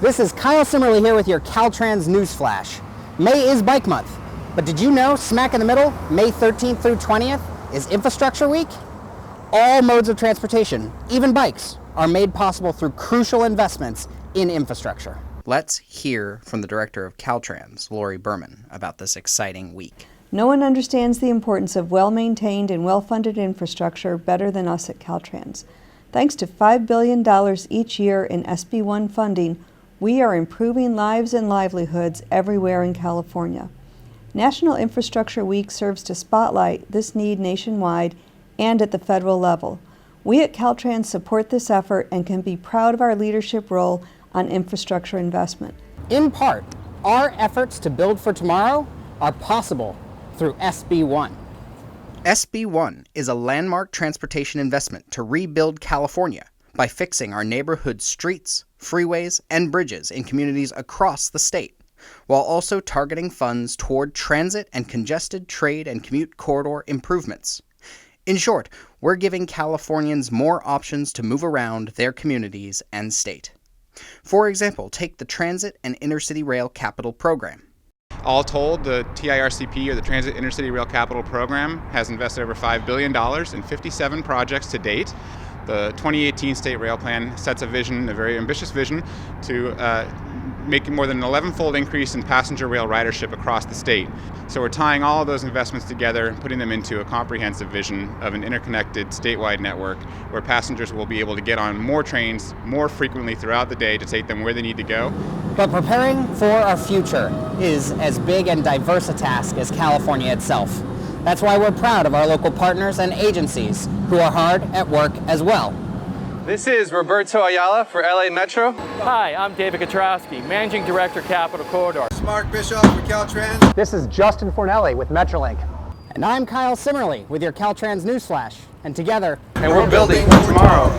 This is Kyle Simerly here with your Caltrans News Flash. May is Bike Month, but did you know smack in the middle, May 13th through 20th, is Infrastructure Week? All modes of transportation, even bikes, are made possible through crucial investments in infrastructure. Let's hear from the director of Caltrans, Laurie Berman, about this exciting week. No one understands the importance of well-maintained and well-funded infrastructure better than us at Caltrans. Thanks to $5 billion each year in SB1 funding, we are improving lives and livelihoods everywhere in California. National Infrastructure Week serves to spotlight this need nationwide and at the federal level. We at Caltrans support this effort and can be proud of our leadership role on infrastructure investment. In part, our efforts to build for tomorrow are possible through SB1. SB1 is a landmark transportation investment to rebuild California by fixing our neighborhood streets, freeways, and bridges in communities across the state, while also targeting funds toward transit and congested trade and commute corridor improvements. In short, we're giving Californians more options to move around their communities and state. For example, take the Transit and Intercity Rail Capital Program. All told, the TIRCP, or the Transit Intercity Rail Capital Program, has invested over $5 billion in 57 projects to date. The 2018 State Rail Plan sets a vision, a very ambitious vision, to make more than an 11-fold increase in passenger rail ridership across the state. So we're tying all of those investments together and putting them into a comprehensive vision of an interconnected statewide network where passengers will be able to get on more trains more frequently throughout the day to take them where they need to go. But preparing for our future is as big and diverse a task as California itself. That's why we're proud of our local partners and agencies who are hard at work as well. This is Roberto Ayala for LA Metro. Hi, I'm David Kutrosky, Managing Director, Capital Corridor. This is Marc Bischoff for Caltrans. This is Justin Fornelli with Metrolink. And I'm Kyle Simerly with your Caltrans News Flash. And together, we're building for tomorrow.